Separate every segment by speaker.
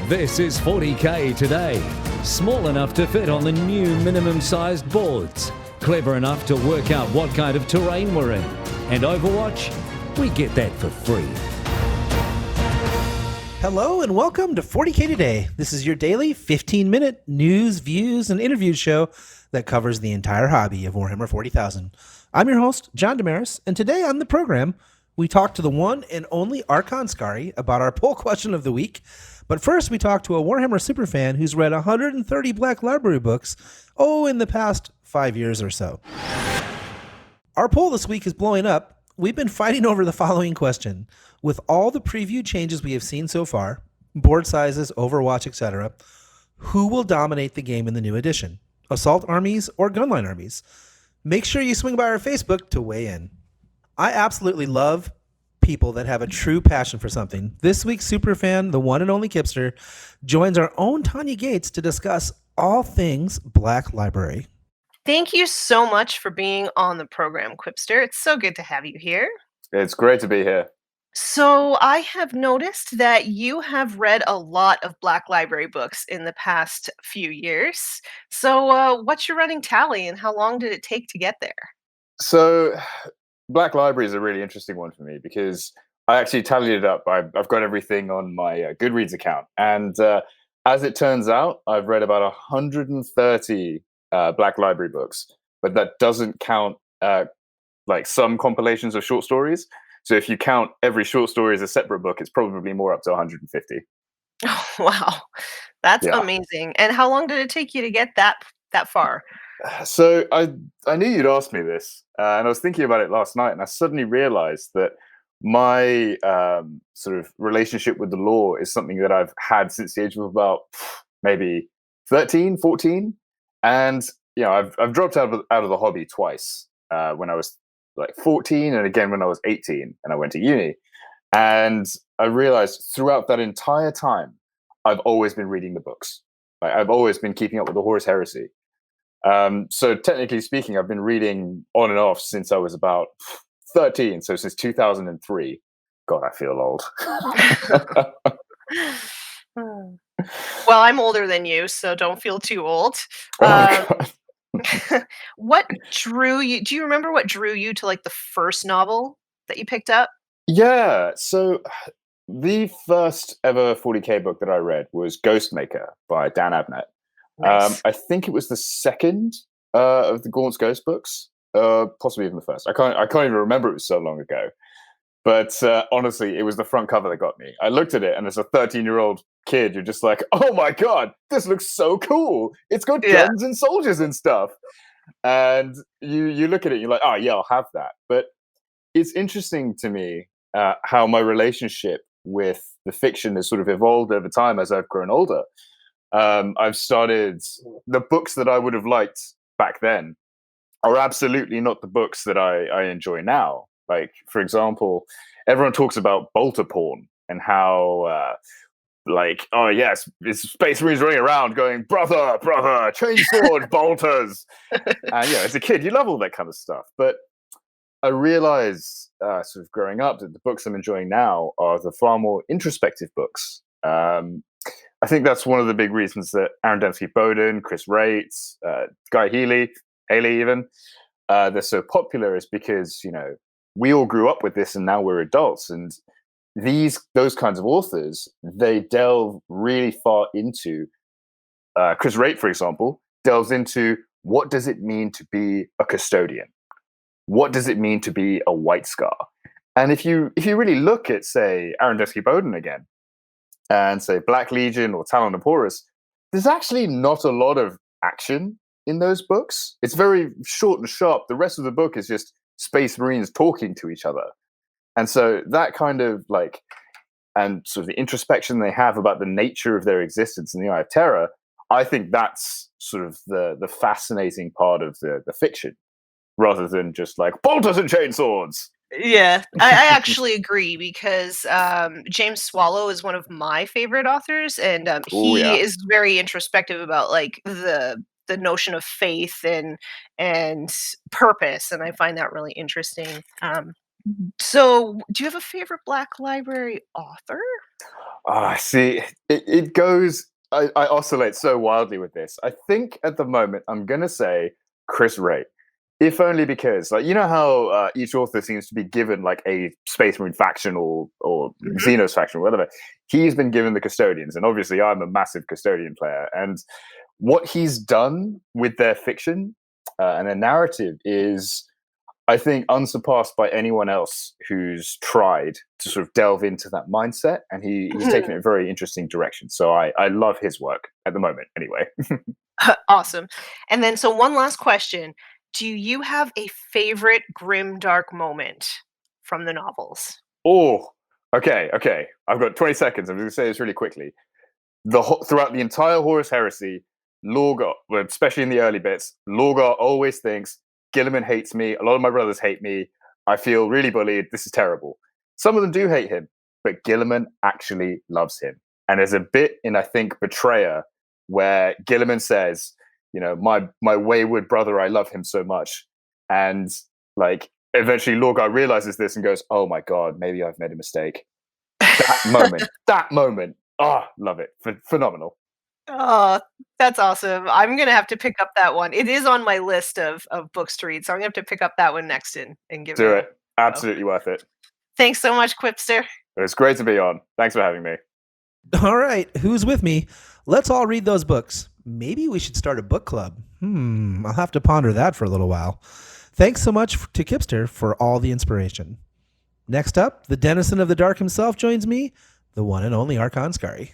Speaker 1: This is 40k Today. Small enough to fit on the new minimum-sized boards. Clever enough to work out what kind of terrain we're in. And Overwatch, we get that for free.
Speaker 2: Hello and welcome to 40k Today. This is your daily 15-minute news, views, and interviews show that covers the entire hobby of Warhammer 40,000. I'm your host, John Damaris, and today on the program, we talk to the one and only Archon Skari about our poll question of the week. But first, we talk to a Warhammer superfan who's read 130 Black Library books, in the past 5 years or so. Our poll this week is blowing up. We've been fighting over the following question. With all the preview changes we have seen so far, board sizes, Overwatch, etc., who will dominate the game in the new edition? Assault armies or gunline armies? Make sure you swing by our Facebook to weigh in. I absolutely love people that have a true passion for something. This week's superfan, the one and only Quipster, joins our own Tanya Gates to discuss all things Black Library.
Speaker 3: Thank you so much for being on the program, Quipster. It's so good to have you here.
Speaker 4: It's great to be here.
Speaker 3: So I have noticed that you have read a lot of Black Library books in the past few years. So what's your running tally and how long did it take to get there?
Speaker 4: So Black Library is a really interesting one for me because I actually tallied it up. I've got everything on my Goodreads account. And as it turns out, I've read about 130 Black Library books, but that doesn't count like some compilations of short stories. So if you count every short story as a separate book, it's probably more up to 150.
Speaker 3: Oh, wow. That's amazing. And how long did it take you to get that far?
Speaker 4: So I knew you'd ask me this, and I was thinking about it last night, and I suddenly realized that my sort of relationship with the law is something that I've had since the age of about maybe 13, 14. And, I've dropped out of the hobby twice when I was like 14 and again when I was 18 and I went to uni. And I realized throughout that entire time, I've always been reading the books. Like, I've always been keeping up with the Horus Heresy. So technically speaking, I've been reading on and off since I was about 13. So since 2003. God, I feel old.
Speaker 3: Well, I'm older than you, so don't feel too old. What drew you? Do you remember what drew you to like the first novel that you picked up?
Speaker 4: Yeah. So the first ever 40k book that I read was Ghostmaker by Dan Abnett.
Speaker 3: Nice.
Speaker 4: I think it was the second of the Gaunt's Ghost books, possibly even the first. I can't even remember. It was so long ago. But honestly, it was the front cover that got me. I looked at it, and as a 13-year-old kid, you're just like, "Oh my god, this looks so cool! It's got guns and soldiers and stuff." And you look at it, and you're like, "Oh yeah, I'll have that." But it's interesting to me how my relationship with the fiction has sort of evolved over time as I've grown older. I've started the books that I would have liked back then are absolutely not the books that I enjoy now. Like, for example, everyone talks about bolter porn and how, oh yes, it's Space Marines running around going, brother, chainsword, bolters. And as a kid, you love all that kind of stuff. But I realize, sort of growing up, that the books I'm enjoying now are the far more introspective books. I think that's one of the big reasons that Aaron Dembski-Bowden, Chris Rates, Guy Haley even, they're so popular is because, we all grew up with this and now we're adults. And those kinds of authors, they delve really far into, Chris Rate, for example, delves into what does it mean to be a custodian? What does it mean to be a White Scar? And if you really look at, say, Aaron Dembski-Bowden again, and say Black Legion or Talon of Horus, there's actually not a lot of action in those books. It's very short and sharp. The rest of the book is just Space Marines talking to each other. And so that kind of and sort of the introspection they have about the nature of their existence in the Eye of Terror, I think that's sort of the fascinating part of the fiction, rather than just like bolters and chainswords.
Speaker 3: Yeah, I actually agree because James Swallow is one of my favorite authors, and he is very introspective about like the notion of faith and purpose, and I find that really interesting. So, do you have a favorite Black Library author?
Speaker 4: See, it goes. I oscillate so wildly with this. I think at the moment I'm gonna say Chris Ray, if only because, like, you know how each author seems to be given like a Space Marine faction or Xenos faction or whatever. He's been given the Custodians, and obviously I'm a massive Custodian player, and what he's done with their fiction and their narrative is, I think, unsurpassed by anyone else who's tried to sort of delve into that mindset, and he's taken it a very interesting direction. So I love his work at the moment, anyway.
Speaker 3: Awesome. And then, so one last question: do you have a favorite grimdark moment from the novels?
Speaker 4: Oh, okay. I've got 20 seconds. I'm going to say this really quickly. Throughout the entire Horus Heresy, Lorgar, well, especially in the early bits, Lorgar always thinks, Gilliman hates me. A lot of my brothers hate me. I feel really bullied. This is terrible. Some of them do hate him, but Gilliman actually loves him. And there's a bit in, I think, Betrayer where Gilliman says, my wayward brother, I love him so much. And like, eventually Lorgar realizes this and goes, oh my God, maybe I've made a mistake. That moment. Love it. Phenomenal.
Speaker 3: Oh, that's awesome. I'm going to have to pick up that one. It is on my list of books to read, so I'm going to have to pick up that one next and give
Speaker 4: Do it. Absolutely worth it.
Speaker 3: Thanks so much, Quipster.
Speaker 4: It's great to be on. Thanks for having me.
Speaker 2: All right, who's with me? Let's all read those books. Maybe we should start a book club. I'll have to ponder that for a little while. Thanks so much to Quipster for all the inspiration. Next up, the denizen of the dark himself joins me, the one and only Archon Skari.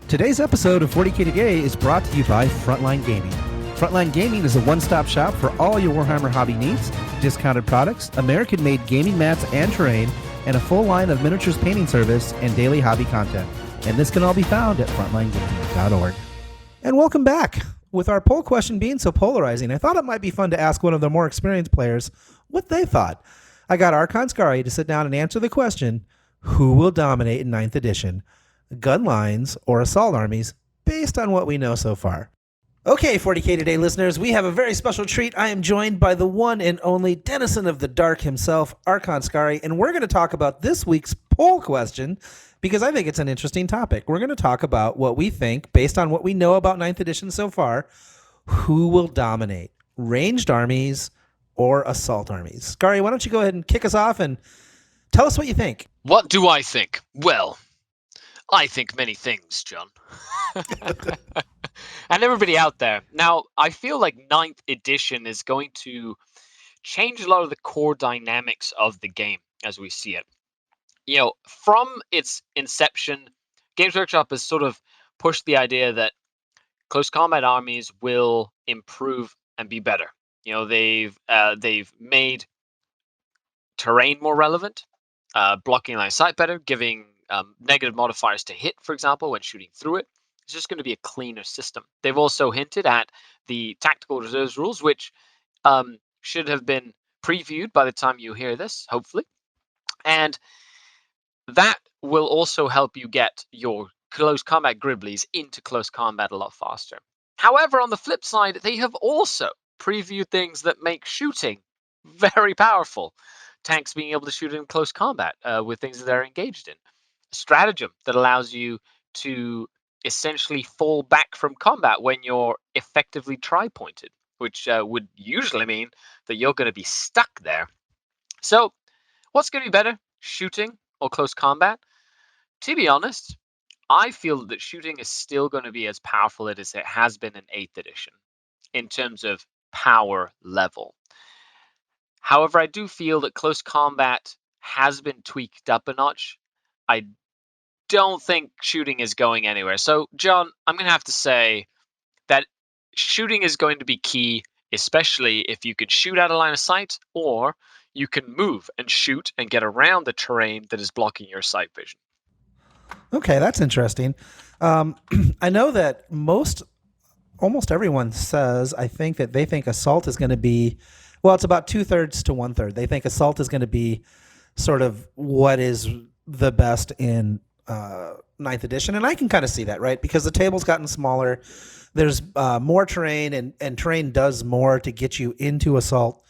Speaker 2: Today's episode of 40K Today is brought to you by Frontline Gaming. Frontline Gaming is a one-stop shop for all your Warhammer hobby needs, discounted products, American-made gaming mats and terrain, and a full line of miniatures painting service and daily hobby content. And this can all be found at frontlinegaming.org. And welcome back. With our poll question being so polarizing, I thought it might be fun to ask one of the more experienced players what they thought. I got Archon Skari to sit down and answer the question, who will dominate in 9th edition? Gun lines or assault armies, based on what we know so far. Okay, 40K Today listeners, we have a very special treat. I am joined by the one and only denizen of the dark himself, Archon Skari, and we're going to talk about this week's poll question because I think it's an interesting topic. We're going to talk about what we think, based on what we know about 9th edition so far, who will dominate, ranged armies or assault armies. Skari, why don't you go ahead and kick us off and tell us what you think.
Speaker 5: What do I think? Well, I think many things, John. And everybody out there. Now, I feel like 9th edition is going to change a lot of the core dynamics of the game as we see it. From its inception, Games Workshop has sort of pushed the idea that close combat armies will improve and be better. They've made terrain more relevant, blocking line of sight better, giving negative modifiers to hit, for example, when shooting through it. It's just going to be a cleaner system. They've also hinted at the tactical reserves rules, which should have been previewed by the time you hear this, hopefully. And that will also help you get your close combat Gribblies into close combat a lot faster. However, on the flip side, they have also previewed things that make shooting very powerful. Tanks being able to shoot in close combat with things that they're engaged in. A stratagem that allows you to essentially fall back from combat when you're effectively tri-pointed, which would usually mean that you're going to be stuck there. So what's going to be better, shooting or close combat? To be honest, I feel that shooting is still going to be as powerful as it has been in 8th edition in terms of power level. However, I do feel that close combat has been tweaked up a notch. I don't think shooting is going anywhere. So, John, I'm going to have to say that shooting is going to be key, especially if you can shoot out of line of sight, or you can move and shoot and get around the terrain that is blocking your sight vision.
Speaker 2: Okay, that's interesting. I know that almost everyone says, I think, that they think assault is going to be, well, it's about 2/3 to 1/3. They think assault is going to be sort of what is the best in 9th edition. And I can kind of see that, right? Because the table's gotten smaller. There's more terrain, and terrain does more to get you into assault.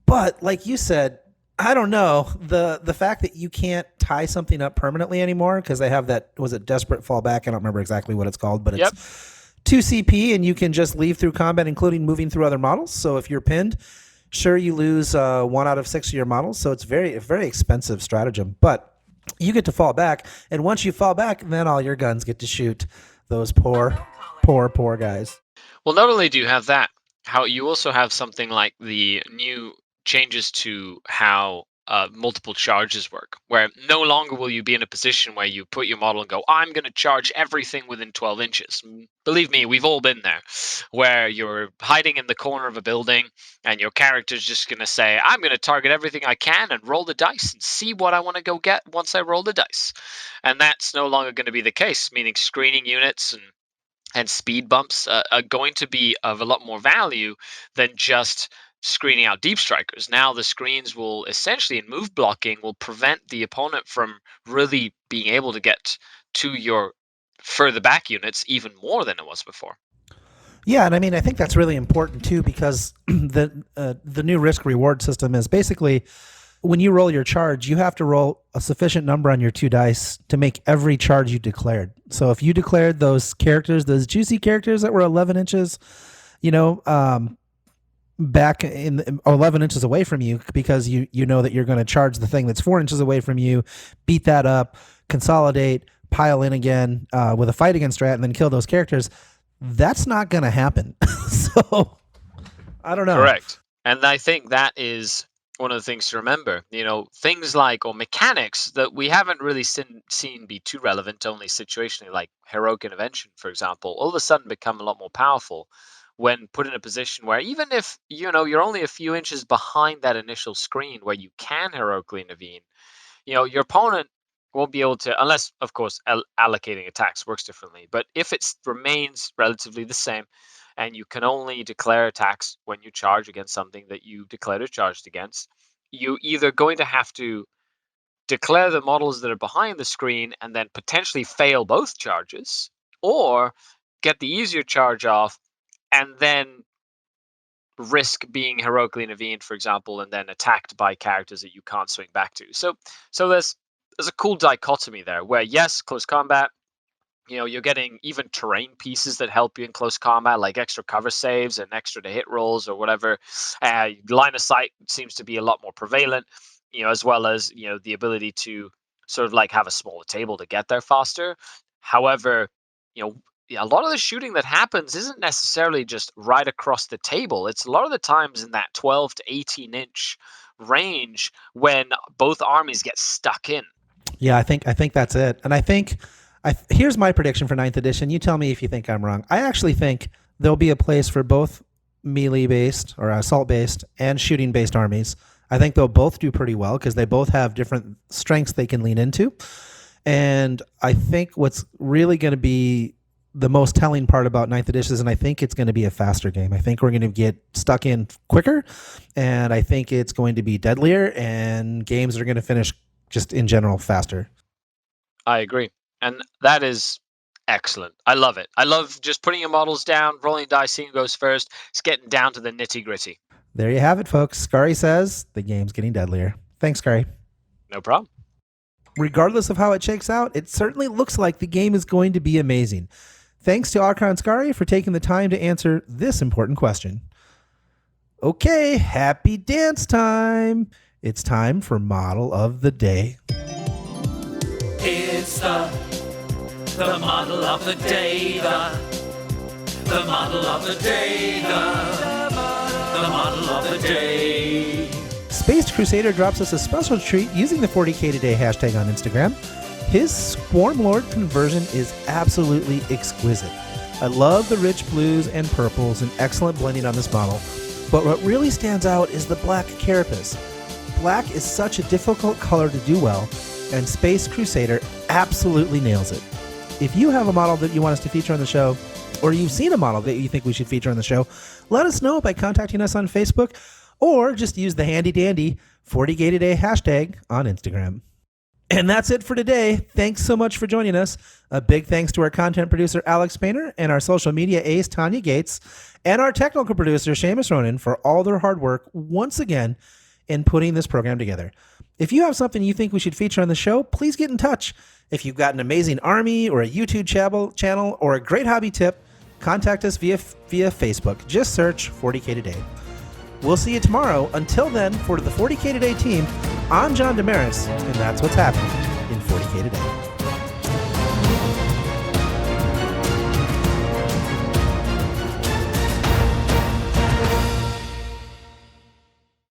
Speaker 2: But like you said, I don't know. The fact that you can't tie something up permanently anymore because they have that, was it desperate fallback? I don't remember exactly what it's called, but it's 2 CP and you can just leave through combat, including moving through other models. So if you're pinned, sure, you lose 1 out of 6 of your models. So it's a very expensive stratagem, but you get to fall back. And once you fall back, then all your guns get to shoot those poor guys.
Speaker 5: Well, not only do you have that, how you also have something like the new changes to how multiple charges work, where no longer will you be in a position where you put your model and go, I'm going to charge everything within 12 inches. Believe me, we've all been there, where you're hiding in the corner of a building and your character's just going to say, I'm going to target everything I can and roll the dice and see what I want to go get once I roll the dice. And that's no longer going to be the case, meaning screening units and speed bumps are going to be of a lot more value than just screening out deep strikers. Now the screens will essentially, in move blocking, will prevent the opponent from really being able to get to your further back units even more than it was before.
Speaker 2: Yeah, and I mean, I think that's really important too, because the new risk reward system is basically, when you roll your charge, you have to roll a sufficient number on your 2 dice to make every charge you declared. So if you declared those characters, those juicy characters that were 11 inches, back in 11 inches away from you, because you know that you're going to charge the thing that's 4 inches away from you, beat that up, consolidate, pile in again with a fight against strat, and then kill those characters. That's not going to happen. So I don't know.
Speaker 5: Correct. And I think that is one of the things to remember. Things like, or mechanics that we haven't really seen be too relevant, only situationally, like heroic intervention, for example, all of a sudden become a lot more powerful when put in a position where, even if you're only a few inches behind that initial screen where you can heroically intervene, your opponent won't be able to, unless of course allocating attacks works differently. But if it remains relatively the same, and you can only declare attacks when you charge against something that you declared or charged against, you either going to have to declare the models that are behind the screen and then potentially fail both charges, or get the easier charge off and then risk being heroically intervened, for example, and then attacked by characters that you can't swing back to. So there's a cool dichotomy there, where yes, close combat, you're getting even terrain pieces that help you in close combat, like extra cover saves and extra to hit rolls or whatever. Line of sight seems to be a lot more prevalent, as well as the ability to sort of like have a smaller table to get there faster. However, a lot of the shooting that happens isn't necessarily just right across the table. It's a lot of the times in that 12 to 18 inch range when both armies get stuck in.
Speaker 2: Yeah, I think that's it. And I think here's my prediction for 9th edition. You tell me if you think I'm wrong. I actually think there'll be a place for both melee-based or assault-based and shooting-based armies. I think they'll both do pretty well because they both have different strengths they can lean into. And I think what's really going to be the most telling part about 9th edition is, and I think it's going to be a faster game. I think we're going to get stuck in quicker, and I think it's going to be deadlier, and games are going to finish just in general faster.
Speaker 5: I agree. And that is excellent. I love it. I love just putting your models down, rolling dice, seeing who goes first. It's getting down to the nitty gritty.
Speaker 2: There you have it, folks. Skari says the game's getting deadlier. Thanks, Skari.
Speaker 5: No problem.
Speaker 2: Regardless of how it shakes out, it certainly looks like the game is going to be amazing. Thanks to Archon Skari for taking the time to answer this important question. Okay, happy dance time. It's time for Model of the Day.
Speaker 1: It's the model of the day, the model of the day, the model of the day.
Speaker 2: Spaced Crusader drops us a special treat using the 40K Today hashtag on Instagram. His Swarm Lord conversion is absolutely exquisite. I love the rich blues and purples and excellent blending on this model, but what really stands out is the black carapace. Black is such a difficult color to do well, and Space Crusader absolutely nails it. If you have a model that you want us to feature on the show, or you've seen a model that you think we should feature on the show, let us know by contacting us on Facebook, or just use the handy dandy 40K Today hashtag on Instagram. And that's it for today. Thanks so much for joining us. A big thanks to our content producer, Alex Painter, and our social media ace, Tanya Gates, and our technical producer, Seamus Ronan, for all their hard work once again in putting this program together. If you have something you think we should feature on the show, please get in touch. If you've got an amazing army or a YouTube channel or a great hobby tip, contact us via Facebook. Just search 40K Today. We'll see you tomorrow. Until then, for the 40K Today team, I'm John Damaris, and that's what's happening in 40K Today.